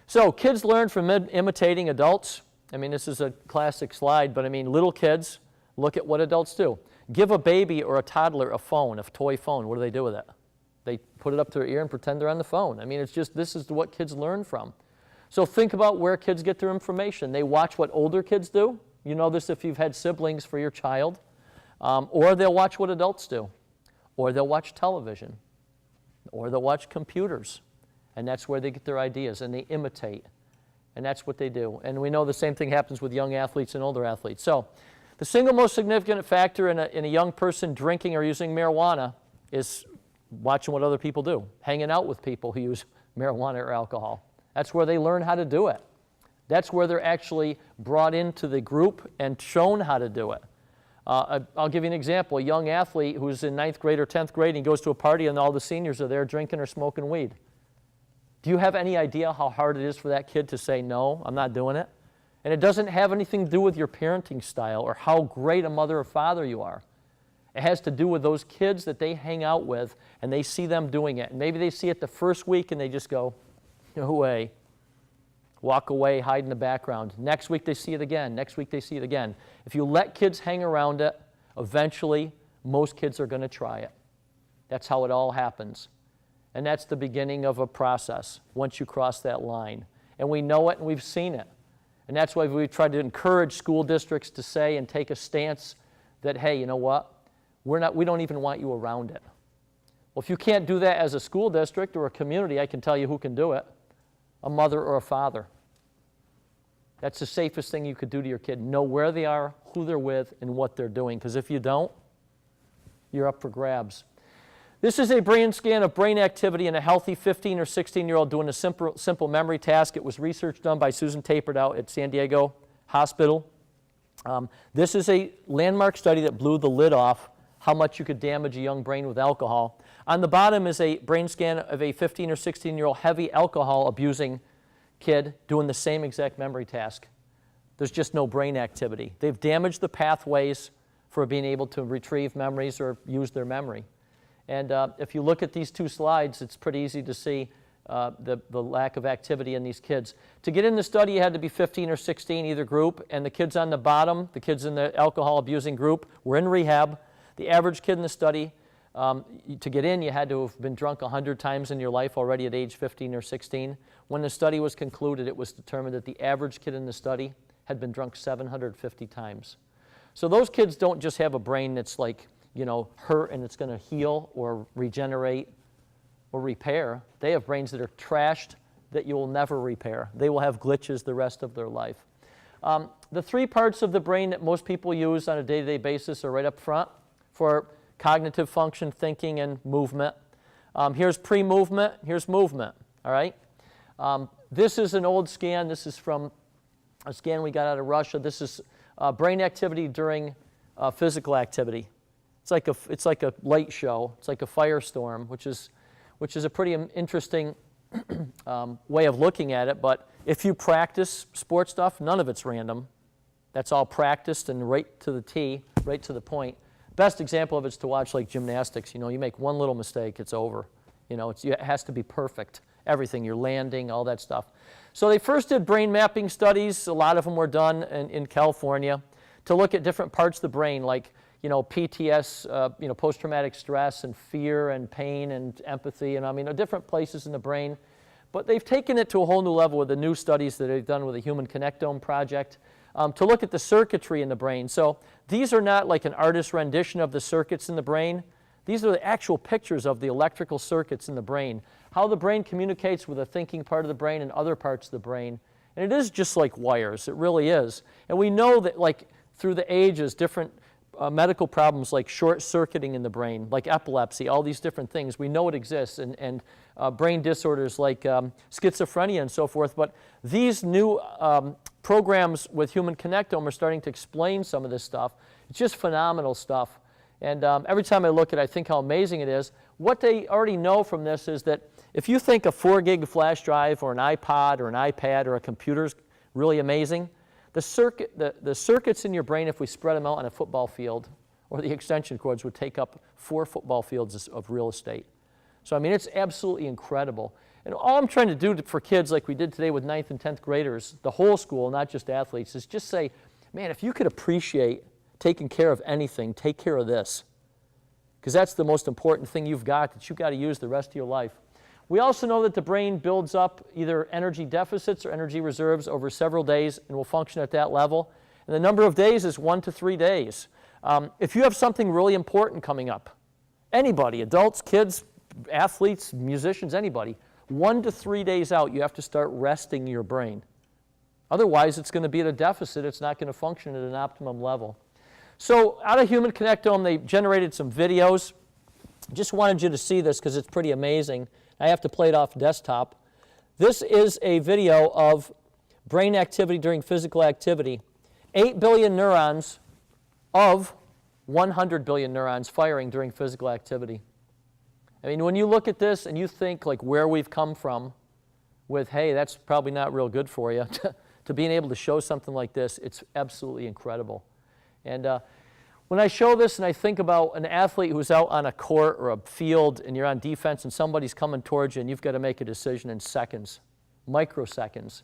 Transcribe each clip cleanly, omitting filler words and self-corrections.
So kids learn from imitating adults. I mean, this is a classic slide, but I mean, little kids look at what adults do. Give a baby or a toddler a phone, a toy phone. What do they do with it? They put it up to their ear and pretend they're on the phone. I mean, it's just, this is what kids learn from. So think about where kids get their information. They watch what older kids do. You know this if you've had siblings for your child. Or they'll watch what adults do. Or they'll watch television. Or they'll watch computers. And that's where they get their ideas, and they imitate. And that's what they do. And we know the same thing happens with young athletes and older athletes. So the single most significant factor in a young person drinking or using marijuana is watching what other people do, hanging out with people who use marijuana or alcohol. That's where they learn how to do it. That's where they're actually brought into the group and shown how to do it. I'll give you an example. A young athlete who's in 9th grade or 10th grade and he goes to a party and all the seniors are there drinking or smoking weed. Do you have any idea how hard it is for that kid to say, no, I'm not doing it? And it doesn't have anything to do with your parenting style or how great a mother or father you are. It has to do with those kids that they hang out with and they see them doing it. And maybe they see it the first week and they just go, no way. Walk away, hide in the background. Next week they see it again. Next week they see it again. If you let kids hang around it, eventually most kids are going to try it. That's how it all happens. And that's the beginning of a process once you cross that line. And we know it and we've seen it. And that's why we've tried to encourage school districts to say and take a stance that, hey, you know what? We don't even want you around it. Well, if you can't do that as a school district or a community, I can tell you who can do it. A mother or a father. That's the safest thing you could do to your kid. Know where they are, who they're with, and what they're doing. Because if you don't, you're up for grabs. This is a brain scan of brain activity in a healthy 15 or 16-year-old doing a simple memory task. It was research done by Susan Tapert out at San Diego Hospital. This is a landmark study that blew the lid off how much you could damage a young brain with alcohol. On the bottom is a brain scan of a 15 or 16-year-old heavy alcohol abusing kid doing the same exact memory task. There's just no brain activity. They've damaged the pathways for being able to retrieve memories or use their memory. And if you look at these two slides, it's pretty easy to see the lack of activity in these kids. To get in the study, you had to be 15 or 16, either group, and the kids on the bottom, the kids in the alcohol abusing group, were in rehab. The average kid in the study, to get in, you had to have been drunk 100 times in your life already at age 15 or 16. When the study was concluded, it was determined that the average kid in the study had been drunk 750 times. So those kids don't just have a brain that's like, you know, hurt and it's going to heal or regenerate or repair. They have brains that are trashed that you will never repair. They will have glitches the rest of their life. The three parts of the brain that most people use on a day-to-day basis are right up front for cognitive function, thinking, and movement. Here's pre-movement, here's movement, all right? This is an old scan. This is from a scan we got out of Russia. This is brain activity during physical activity. It's like a light show. It's like a firestorm, which is a pretty interesting way of looking at it. But if you practice sports stuff, none of it's random. That's all practiced and right to the T, right to the point. Best example of it is to watch like gymnastics. You know, you make one little mistake, it's over. You know, it has to be perfect. Everything, your landing, all that stuff. So they first did brain mapping studies. A lot of them were done in California to look at different parts of the brain, like, you know, PTS, you know, post-traumatic stress and fear and pain and empathy, and I mean, different places in the brain. But they've taken it to a whole new level with the new studies that they've done with the Human Connectome Project to look at the circuitry in the brain. So these are not like an artist's rendition of the circuits in the brain. These are the actual pictures of the electrical circuits in the brain, how the brain communicates with the thinking part of the brain and other parts of the brain. And it is just like wires. It really is. And we know that, like, through the ages, different medical problems like short-circuiting in the brain, like epilepsy, all these different things, we know it exists, and brain disorders like schizophrenia and so forth. But these new programs with Human Connectome are starting to explain some of this stuff. It's just phenomenal stuff. And every time I look at it, I think how amazing it is. What they already know from this is that if you think a 4 gig flash drive or an iPod or an iPad or a computer is really amazing, the circuits in your brain, if we spread them out on a football field, or the extension cords, would take up 4 football fields of real estate. So, I mean, it's absolutely incredible. And all I'm trying to do for kids like we did today with 9th and 10th graders, the whole school, not just athletes, is just say, man, if you could appreciate taking care of anything, take care of this. Because that's the most important thing you've got that you've got to use the rest of your life. We also know that the brain builds up either energy deficits or energy reserves over several days and will function at that level. And the number of days is 1 to 3 days. If you have something really important coming up, anybody, adults, kids, athletes, musicians, anybody, 1 to 3 days out, you have to start resting your brain. Otherwise, it's going to be at a deficit. It's not going to function at an optimum level. So out of Human Connectome, they generated some videos. Just wanted you to see this because it's pretty amazing. I have to play it off desktop. This is a video of brain activity during physical activity. 8 billion neurons of 100 billion neurons firing during physical activity. I mean, when you look at this and you think like where we've come from with, hey, that's probably not real good for you, to being able to show something like this, it's absolutely incredible. And when I show this and I think about an athlete who's out on a court or a field and you're on defense and somebody's coming towards you and you've got to make a decision in seconds, microseconds,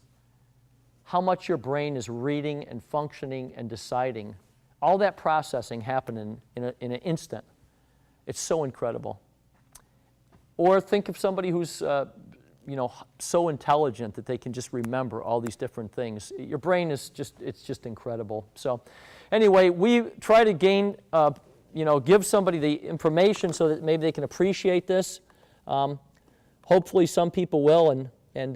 how much your brain is reading and functioning and deciding, all that processing happening in an instant. It's so incredible. Or think of somebody who's so intelligent that they can just remember all these different things. Your brain is it's just incredible. So anyway, we try to gain, give somebody the information so that maybe they can appreciate this. Hopefully some people will and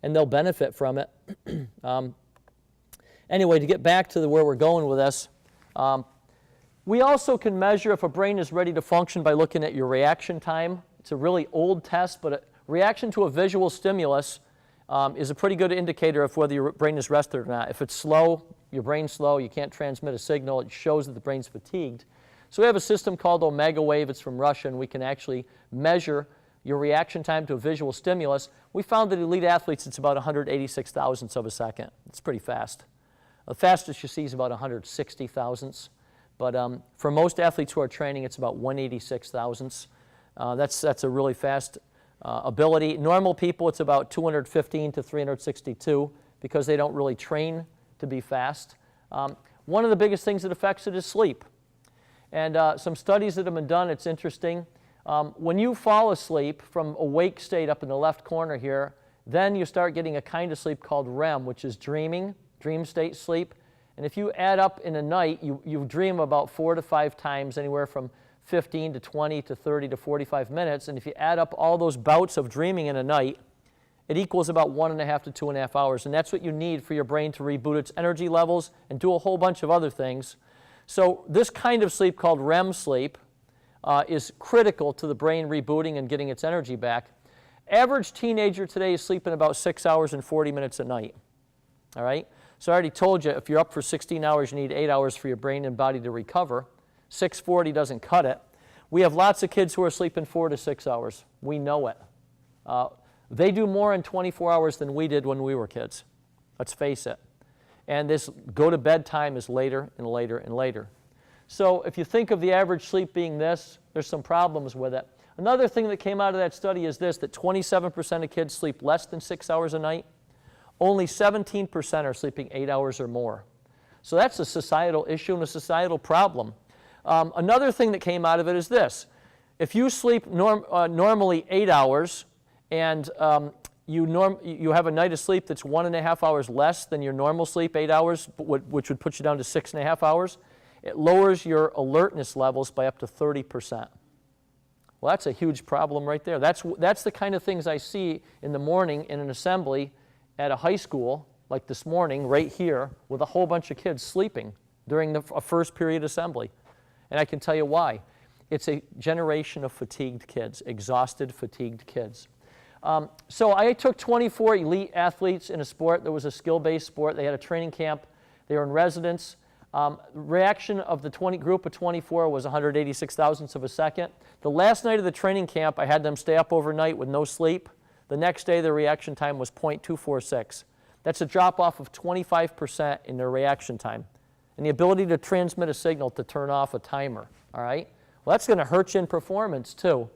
they'll benefit from it. Anyway, to get back to where we're going with this, we also can measure if a brain is ready to function by looking at your reaction time. It's a really old test, but a reaction to a visual stimulus is a pretty good indicator of whether your brain is rested or not. If it's slow, your brain's slow, you can't transmit a signal, it shows that the brain's fatigued. So we have a system called Omega Wave. It's from Russia, and we can actually measure your reaction time to a visual stimulus. We found that elite athletes, it's about 186 thousandths of a second. It's pretty fast. The fastest you see is about 160 thousandths. But for most athletes who are training, it's about 186 thousandths. That's a really fast ability. Normal people, it's about 215 to 362 because they don't really train to be fast. One of the biggest things that affects it is sleep. And some studies that have been done, it's interesting. When you fall asleep from awake state up in the left corner here, then you start getting a kind of sleep called REM, which is dream state sleep. And if you add up in a night, you dream about 4 to 5 times, anywhere from 15 to 20 to 30 to 45 minutes. And if you add up all those bouts of dreaming in a night, it equals about 1.5 to 2.5 hours. And that's what you need for your brain to reboot its energy levels and do a whole bunch of other things. So this kind of sleep called REM sleep is critical to the brain rebooting and getting its energy back. Average teenager today is sleeping about 6 hours and 40 minutes a night. All right? So I already told you, if you're up for 16 hours, you need 8 hours for your brain and body to recover. 640 doesn't cut it. We have lots of kids who are sleeping 4 to 6 hours. We know it. They do more in 24 hours than we did when we were kids. Let's face it. And this go to bed time is later and later and later. So if you think of the average sleep being this, there's some problems with it. Another thing that came out of that study is this, that 27% of kids sleep less than 6 hours a night. Only 17% are sleeping 8 hours or more. So that's a societal issue and a societal problem. Another thing that came out of it is this. If you sleep normally 8 hours and you have a night of sleep that's 1.5 hours less than your normal sleep, 8 hours, which would put you down to 6.5 hours, it lowers your alertness levels by up to 30%. Well, that's a huge problem right there. That's the kind of things I see in the morning in an assembly at a high school, like this morning, right here, with a whole bunch of kids sleeping during a first period assembly. And I can tell you why. It's a generation of fatigued kids, exhausted, fatigued kids. So I took 24 elite athletes in a sport that was a skill-based sport. They had a training camp. They were in residence. Reaction of the group of 24 was 186 thousandths of a second. The last night of the training camp, I had them stay up overnight with no sleep. The next day, their reaction time was 0.246. That's a drop-off of 25% in their reaction time. And the ability to transmit a signal to turn off a timer, all right? Well, that's going to hurt you in performance, too.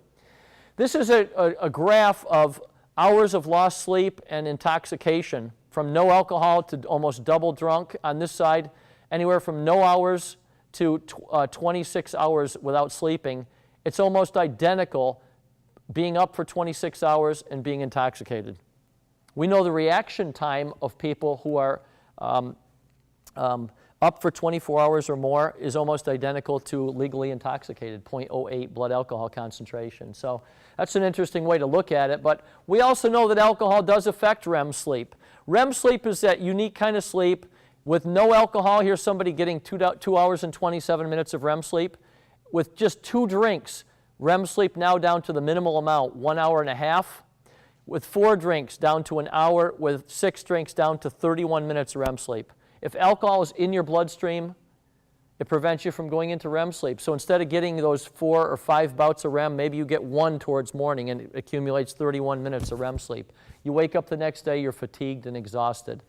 This is a graph of Hours of lost sleep and intoxication, from no alcohol to almost double drunk on this side, anywhere from no hours to 26 hours without sleeping. It's almost identical being up for 26 hours and being intoxicated. We know the reaction time of people who are up for 24 hours or more is almost identical to legally intoxicated, 0.08 blood alcohol concentration. So that's an interesting way to look at it. But we also know that alcohol does affect REM sleep. REM sleep is that unique kind of sleep with no alcohol. Here's somebody getting 2 hours and 27 minutes of REM sleep. With just 2 drinks, REM sleep now down to the minimal amount, 1 hour and a half. With 4 drinks, down to an hour. With 6 drinks, down to 31 minutes of REM sleep. If alcohol is in your bloodstream, it prevents you from going into REM sleep. So instead of getting those 4 or 5 bouts of REM, maybe you get 1 towards morning and it accumulates 31 minutes of REM sleep. You wake up the next day, you're fatigued and exhausted.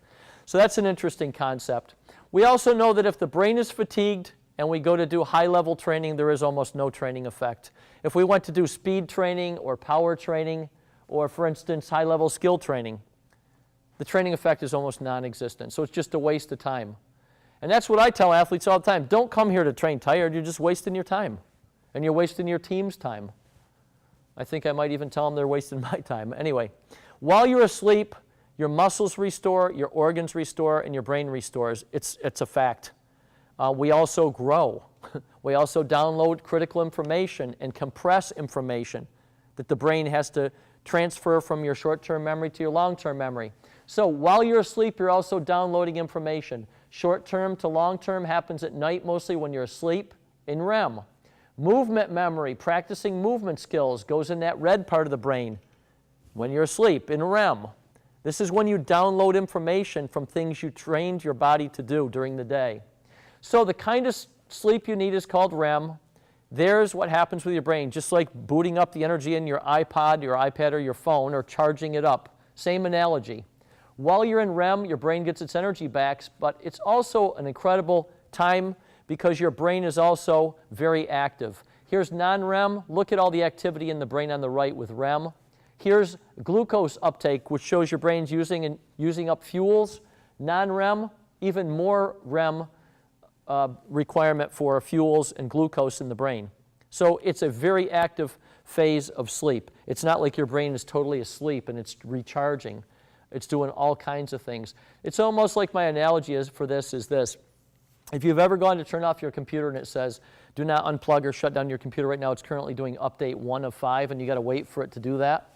So that's an interesting concept. We also know that if the brain is fatigued and we go to do high-level training, there is almost no training effect. If we went to do speed training or power training or, for instance, high-level skill training, the training effect is almost non-existent. So it's just a waste of time. And that's what I tell athletes all the time. Don't come here to train tired. You're just wasting your time. And you're wasting your team's time. I think I might even tell them they're wasting my time. Anyway, while you're asleep, your muscles restore, your organs restore, and your brain restores. It's a fact. We also grow. We also download critical information and compress information that the brain has to transfer from your short-term memory to your long-term memory. So while you're asleep, you're also downloading information. Short-term to long-term happens at night, mostly when you're asleep, in REM. Movement memory, practicing movement skills, goes in that red part of the brain when you're asleep, in REM. This is when you download information from things you trained your body to do during the day. So the kind of sleep you need is called REM. There's what happens with your brain, just like booting up the energy in your iPod, your iPad, or your phone, or charging it up. Same analogy. While you're in REM, your brain gets its energy back, but it's also an incredible time because your brain is also very active. Here's non-REM. Look at all the activity in the brain on the right with REM. Here's glucose uptake, which shows your brain's using up fuels. Non-REM, even more REM requirement for fuels and glucose in the brain. So it's a very active phase of sleep. It's not like your brain is totally asleep and it's recharging. It's doing all kinds of things. It's almost like my analogy for this is this. If you've ever gone to turn off your computer and it says, do not unplug or shut down your computer right now, it's currently doing update 1 of 5 and you got to wait for it to do that.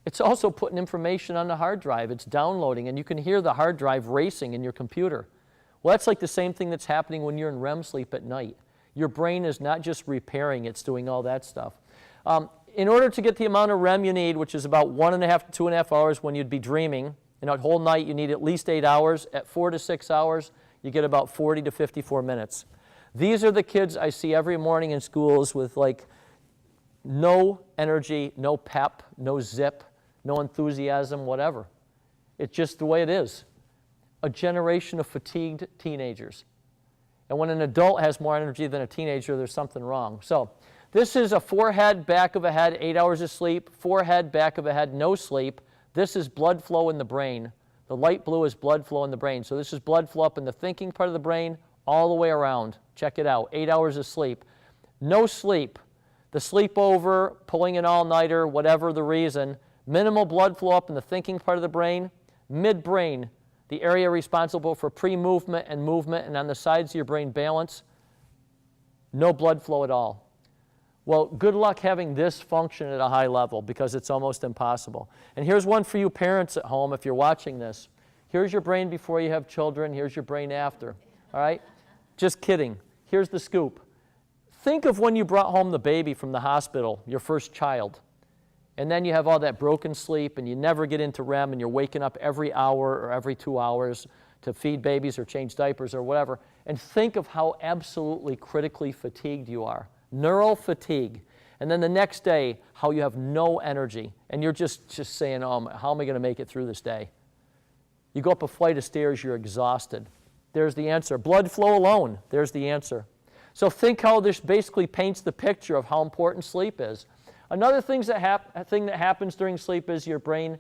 It's also putting information on the hard drive. It's downloading and you can hear the hard drive racing in your computer. Well, that's like the same thing that's happening when you're in REM sleep at night. Your brain is not just repairing, it's doing all that stuff. In order to get the amount of REM you need, which is about 1.5 to 2.5 hours when you'd be dreaming, in a whole night you need at least 8 hours. At 4 to 6 hours, you get about 40 to 54 minutes. These are the kids I see every morning in schools with like no energy, no pep, no zip, no enthusiasm, whatever. It's just the way it is. A generation of fatigued teenagers. And when an adult has more energy than a teenager, there's something wrong. So this is a forehead, back of a head, 8 hours of sleep, forehead, back of a head, no sleep. This is blood flow in the brain. The light blue is blood flow in the brain. So this is blood flow up in the thinking part of the brain all the way around. Check it out, 8 hours of sleep. No sleep. The sleepover, pulling an all-nighter, whatever the reason, minimal blood flow up in the thinking part of the brain, midbrain, the area responsible for pre-movement and movement, and on the sides of your brain balance, no blood flow at all. Well, good luck having this function at a high level because it's almost impossible. And here's one for you parents at home if you're watching this. Here's your brain before you have children. Here's your brain after. All right? Just kidding. Here's the scoop. Think of when you brought home the baby from the hospital, your first child. And then you have all that broken sleep and you never get into REM and you're waking up every hour or every 2 hours to feed babies or change diapers or whatever. And think of how absolutely critically fatigued you are. Neural fatigue. And then the next day, how you have no energy. And you're just saying, oh, how am I going to make it through this day? You go up a flight of stairs, you're exhausted. There's the answer. Blood flow alone, there's the answer. So think how this basically paints the picture of how important sleep is. Another thing that happens during sleep is your brain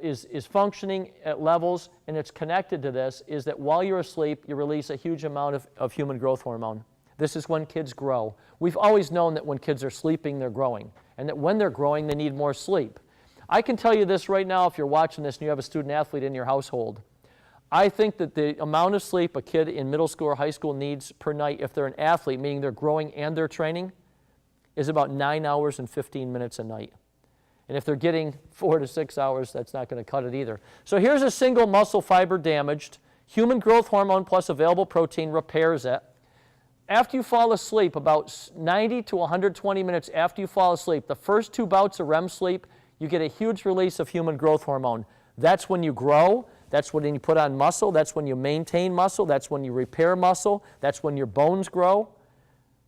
is functioning at levels, and it's connected to this, is that while you're asleep, you release a huge amount of human growth hormone. This is when kids grow. We've always known that when kids are sleeping, they're growing, and that when they're growing, they need more sleep. I can tell you this right now, if you're watching this and you have a student athlete in your household, I think that the amount of sleep a kid in middle school or high school needs per night, if they're an athlete, meaning they're growing and they're training, is about 9 hours and 15 minutes a night. And if they're getting 4 to 6 hours, that's not going to cut it either. So here's a single muscle fiber damaged. Human growth hormone plus available protein repairs it. After you fall asleep, about 90 to 120 minutes after you fall asleep, the first 2 bouts of REM sleep, you get a huge release of human growth hormone. That's when you grow. That's when you put on muscle. That's when you maintain muscle. That's when you repair muscle. That's when your bones grow.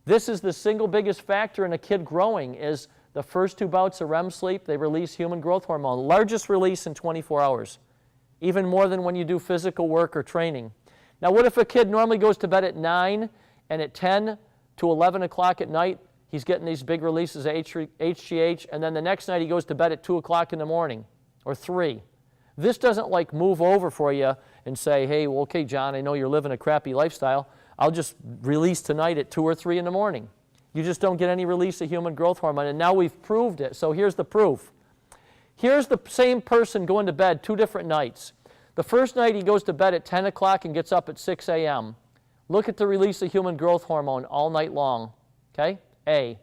This is the single biggest factor in a kid growing is the first 2 bouts of REM sleep, they release human growth hormone. Largest release in 24 hours, even more than when you do physical work or training. Now, what if a kid normally goes to bed at 9 and at 10 to 11 o'clock at night, he's getting these big releases of HGH, and then the next night he goes to bed at 2 o'clock in the morning or 3. This doesn't like move over for you and say, hey, well, okay, John, I know you're living a crappy lifestyle. I'll just release tonight at 2 or 3 in the morning. You just don't get any release of human growth hormone, and now we've proved it. So here's the proof. Here's the same person going to bed 2 different nights. The first night he goes to bed at 10 o'clock and gets up at 6 a.m. Look at the release of human growth hormone all night long, okay? A.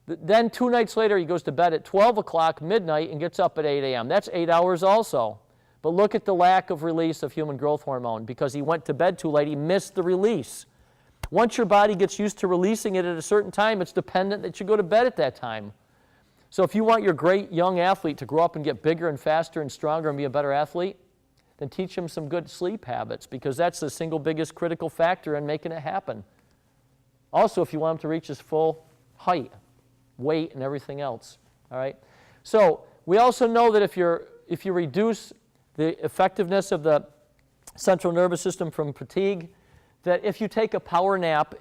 Then 2 nights later he goes to bed at 12 o'clock midnight and gets up at 8 a.m. That's 8 hours also. But look at the lack of release of human growth hormone because he went to bed too late. He missed the release. Once your body gets used to releasing it at a certain time, it's dependent that you go to bed at that time. So if you want your great young athlete to grow up and get bigger and faster and stronger and be a better athlete, then teach him some good sleep habits because that's the single biggest critical factor in making it happen. Also, if you want him to reach his full height, weight, and everything else, all right? So we also know that if you reduce the effectiveness of the central nervous system from fatigue, that if you take a power nap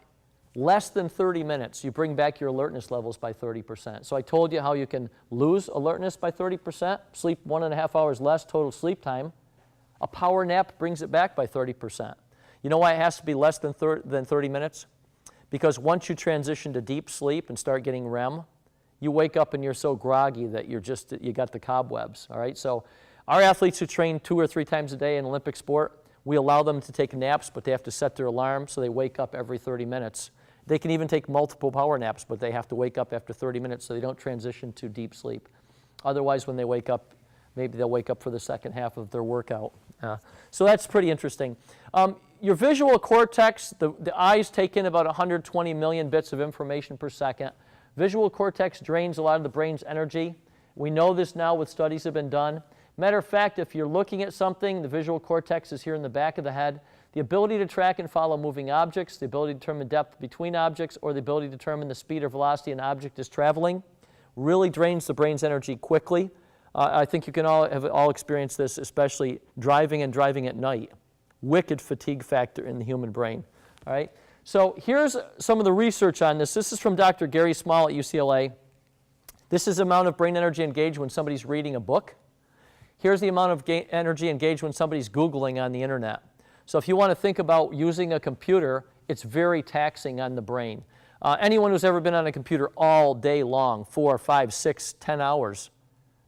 less than 30 minutes, you bring back your alertness levels by 30%. So I told you how you can lose alertness by 30%, sleep 1.5 hours less total sleep time. A power nap brings it back by 30%. You know why it has to be less than 30 minutes? Because once you transition to deep sleep and start getting REM, you wake up and you're so groggy that you got the cobwebs, all right? So our athletes who train 2 or 3 times a day in Olympic sport, we allow them to take naps, but they have to set their alarm so they wake up every 30 minutes. They can even take multiple power naps, but they have to wake up after 30 minutes so they don't transition to deep sleep. Otherwise, when they wake up, maybe they'll wake up for the second half of their workout. So that's pretty interesting. Your visual cortex, the eyes take in about 120 million bits of information per second. Visual cortex drains a lot of the brain's energy. We know this now with studies that have been done. Matter of fact, if you're looking at something, the visual cortex is here in the back of the head. The ability to track and follow moving objects, the ability to determine depth between objects, or the ability to determine the speed or velocity an object is traveling really drains the brain's energy quickly. I think you can all experience this, especially driving and driving at night. Wicked fatigue factor in the human brain. All right. So here's some of the research on this. This is from Dr. Gary Small at UCLA. This is the amount of brain energy engaged when somebody's reading a book. Here's the amount of energy engaged when somebody's Googling on the internet. So if you want to think about using a computer, it's very taxing on the brain. Anyone who's ever been on a computer all day long, 4, 5, 6, 10 hours,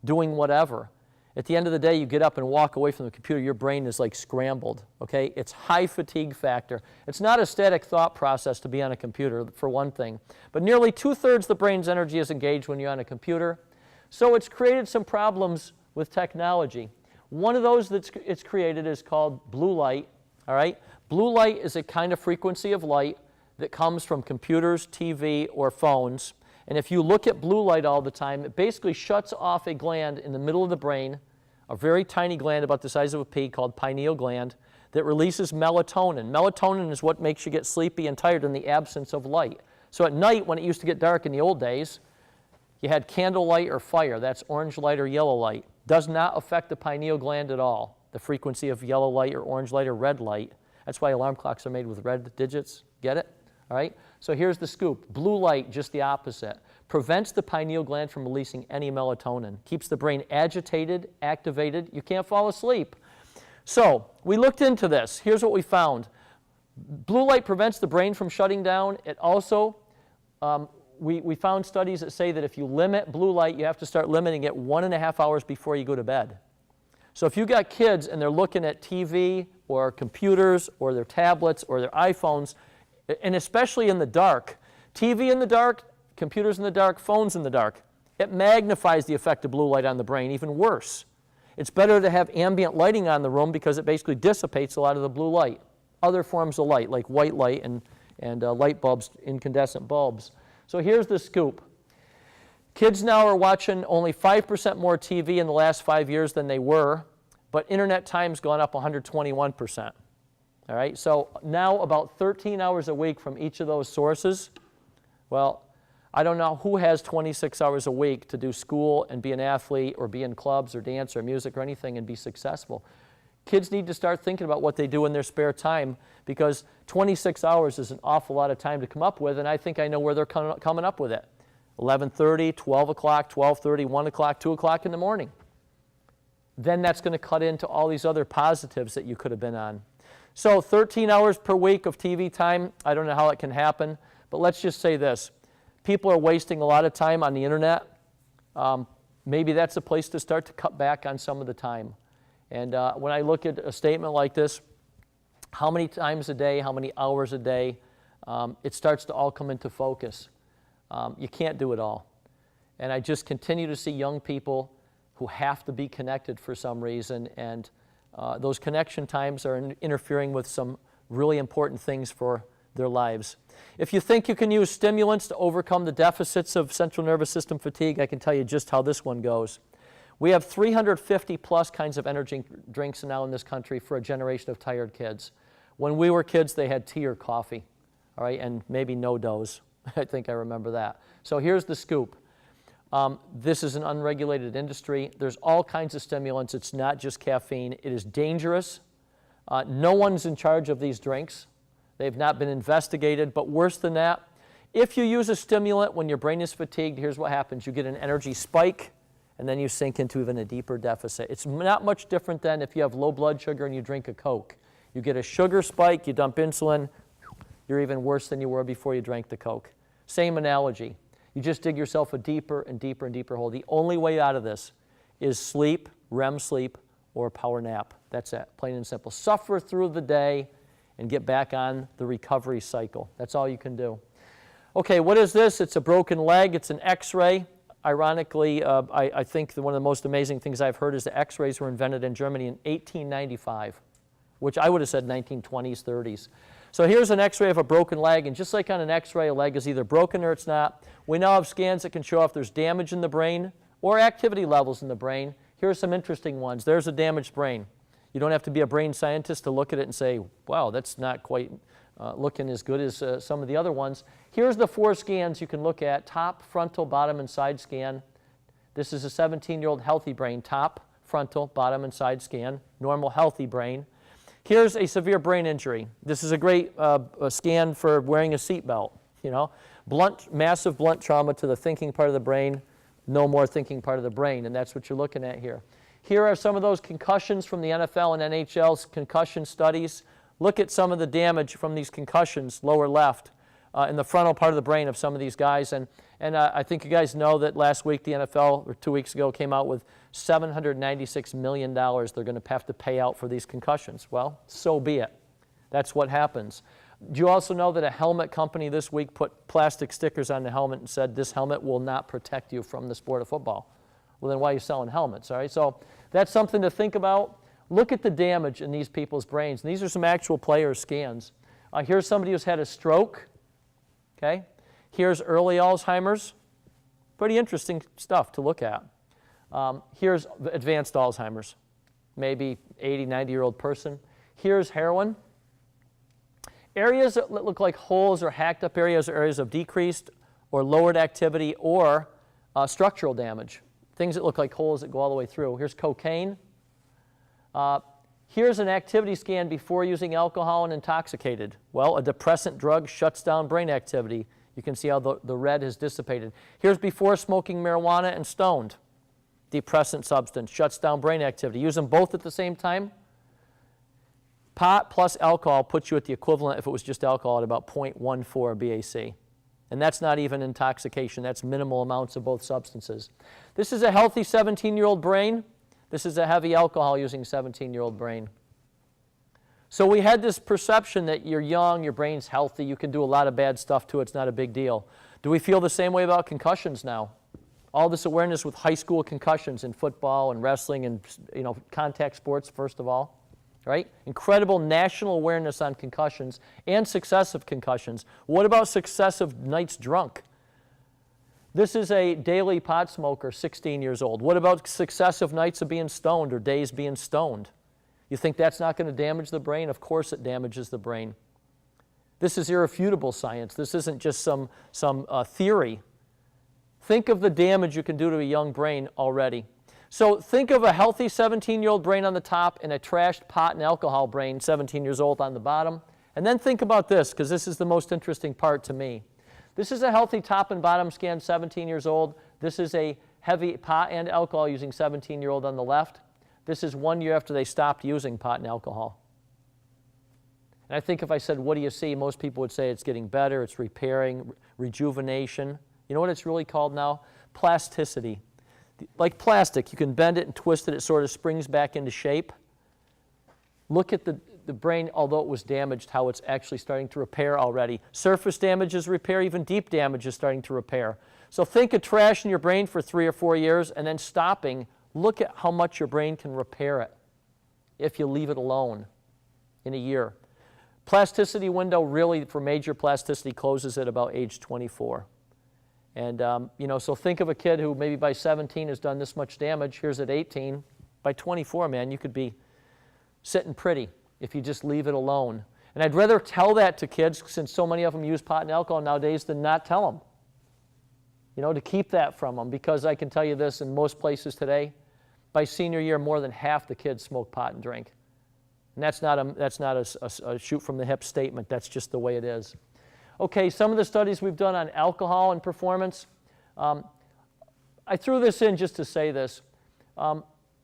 doing whatever, at the end of the day, you get up and walk away from the computer, your brain is like scrambled, okay? It's high fatigue factor. It's not a static thought process to be on a computer, for one thing. But nearly 2/3 the brain's energy is engaged when you're on a computer. So it's created some problems with technology. One of those that it's created is called blue light, all right? Blue light is a kind of frequency of light that comes from computers, TV, or phones. And if you look at blue light all the time, it basically shuts off a gland in the middle of the brain, a very tiny gland about the size of a pea called pineal gland that releases melatonin. Melatonin is what makes you get sleepy and tired in the absence of light. So at night, when it used to get dark in the old days, you had candle light or fire. That's orange light or yellow light. Does not affect the pineal gland at all, the frequency of yellow light or orange light or red light. That's why alarm clocks are made with red digits. Get it? All right? So here's the scoop. Blue light, just the opposite. prevents the pineal gland from releasing any melatonin, keeps the brain agitated, activated. You can't fall asleep. So we looked into this. Here's what we found. Blue light prevents the brain from shutting down. It also, we found studies that say that if you limit blue light, you have to start limiting it 1.5 hours before you go to bed. So if you've got kids and they're looking at TV or computers or their tablets or their iPhones, and especially in the dark, TV in the dark, computers in the dark, phones in the dark, it magnifies the effect of blue light on the brain even worse. It's better to have ambient lighting on the room because it basically dissipates a lot of the blue light. Other forms of light, like white light and light bulbs, incandescent bulbs. So here's the scoop. Kids now are watching only 5% more TV in the last 5 years than they were, but internet time's gone up 121%. All right, so now about 13 hours a week from each of those sources. Well, I don't know who has 26 hours a week to do school and be an athlete or be in clubs or dance or music or anything and be successful. Kids need to start thinking about what they do in their spare time because 26 hours is an awful lot of time to come up with, and I think I know where they're coming up with it. 11:30, 12 o'clock, 12:30, 1 o'clock, 2 o'clock in the morning. Then that's going to cut into all these other positives that you could have been on. So 13 hours per week of TV time, I don't know how it can happen, but let's just say this. People are wasting a lot of time on the internet. Maybe that's a place to start to cut back on some of the time. And when I look at a statement like this, how many times a day, how many hours a day, it starts to all come into focus. You can't do it all. And I just continue to see young people who have to be connected for some reason, and those connection times are interfering with some really important things for their lives. If you think you can use stimulants to overcome the deficits of central nervous system fatigue, I can tell you just how this one goes. We have 350 plus kinds of energy drinks now in this country for a generation of tired kids. When we were kids, they had tea or coffee, all right, and maybe no dose. I think I remember that. So here's the scoop. This is an unregulated industry. There's all kinds of stimulants. It's not just caffeine. It is dangerous. No one's in charge of these drinks. They've not been investigated, but worse than that, if you use a stimulant when your brain is fatigued, here's what happens. You get an energy spike, and then you sink into even a deeper deficit. It's not much different than if you have low blood sugar and you drink a Coke. You get a sugar spike, you dump insulin, you're even worse than you were before you drank the Coke. Same analogy. You just dig yourself a deeper and deeper and deeper hole. The only way out of this is sleep, REM sleep, or a power nap. That's it, plain and simple. Suffer through the day and get back on the recovery cycle. That's all you can do. Okay, what is this? It's a broken leg. It's an X-ray. Ironically, I think that one of the most amazing things I've heard is that X-rays were invented in Germany in 1895, which I would have said 1920s, 30s. So here's an X-ray of a broken leg, and just like on an X-ray, a leg is either broken or it's not. We now have scans that can show if there's damage in the brain or activity levels in the brain. Here are some interesting ones. There's a damaged brain. You don't have to be a brain scientist to look at it and say, wow, that's not quite looking as good as some of the other ones. Here's the 4 scans you can look at: top, frontal, bottom, and side scan. This is a 17-year-old healthy brain, top, frontal, bottom, and side scan, normal, healthy brain. Here's a severe brain injury. This is a great scan for wearing a seatbelt. You know, massive blunt trauma to the thinking part of the brain, no more thinking part of the brain, and that's what you're looking at here. Here are some of those concussions from the NFL and NHL's concussion studies. Look at some of the damage from these concussions, lower left, in the frontal part of the brain of some of these guys. And I think you guys know that last week the NFL, or 2 weeks ago, came out with $796 million they're going to have to pay out for these concussions. Well, so be it. That's what happens. Do you also know that a helmet company this week put plastic stickers on the helmet and said, this helmet will not protect you from the sport of football? Well, then why are you selling helmets, all right? So that's something to think about. Look at the damage in these people's brains. And these are some actual player scans. Here's somebody who's had a stroke, okay? Here's early Alzheimer's. Pretty interesting stuff to look at. Here's advanced Alzheimer's, maybe 80, 90-year-old person. Here's heroin. Areas that look like holes or hacked up areas are areas of decreased or lowered activity or structural damage. Things that look like holes that go all the way through. Here's cocaine. Here's an activity scan before using alcohol and intoxicated. Well, a depressant drug shuts down brain activity. You can see how the red has dissipated. Here's before smoking marijuana and stoned. Depressant substance, shuts down brain activity. Use them both at the same time. Pot plus alcohol puts you at the equivalent, if it was just alcohol, at about 0.14 BAC. And that's not even intoxication. That's minimal amounts of both substances. This is a healthy 17-year-old brain. This is a heavy alcohol-using 17-year-old brain. So we had this perception that you're young, your brain's healthy, you can do a lot of bad stuff to it, it's not a big deal. Do we feel the same way about concussions now? All this awareness with high school concussions in football and wrestling and contact sports, first of all. Right? Incredible national awareness on concussions and successive concussions. What about successive nights drunk? This is a daily pot smoker, 16 years old. What about successive nights of being stoned or days being stoned? You think that's not going to damage the brain? Of course it damages the brain. This is irrefutable science. This isn't just some theory. Think of the damage you can do to a young brain already. So think of a healthy 17-year-old brain on the top and a trashed pot and alcohol brain, 17 years old, on the bottom. And then think about this, because this is the most interesting part to me. This is a healthy top and bottom scan, 17 years old. This is a heavy pot and alcohol using 17-year-old on the left. This is 1 year after they stopped using pot and alcohol. And I think if I said, what do you see? Most people would say it's getting better, it's repairing, rejuvenation. You know what it's really called now? Plasticity. Like plastic, you can bend it and twist it, it sort of springs back into shape. Look at the brain, although it was damaged, how it's actually starting to repair already. Surface damage is repair, even deep damage is starting to repair. So think of trash in your brain for 3 or 4 years and then stopping. Look at how much your brain can repair it if you leave it alone in a year. Plasticity window really for major plasticity closes at about age 24. And, so think of a kid who maybe by 17 has done this much damage. Here's at 18. By 24, man, you could be sitting pretty if you just leave it alone. And I'd rather tell that to kids, since so many of them use pot and alcohol nowadays, than not tell them. To keep that from them. Because I can tell you this, in most places today, by senior year, more than half the kids smoke pot and drink. And that's not a shoot from the hip statement. That's just the way it is. Okay, some of the studies we've done on alcohol and performance. I threw this in just to say this.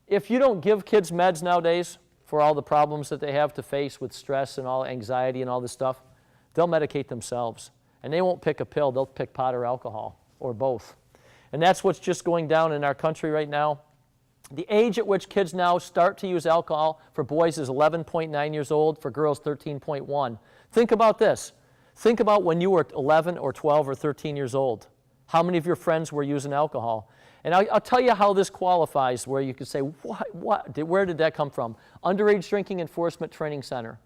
If you don't give kids meds nowadays for all the problems that they have to face with stress and all anxiety and all this stuff, they'll medicate themselves. And they won't pick a pill, they'll pick pot or alcohol, or both. And that's what's just going down in our country right now. The age at which kids now start to use alcohol for boys is 11.9 years old, for girls 13.1. Think about this. Think about when you were 11 or 12 or 13 years old. How many of your friends were using alcohol? And I'll tell you how this qualifies, where you could say, where did that come from? Underage Drinking Enforcement Training Center.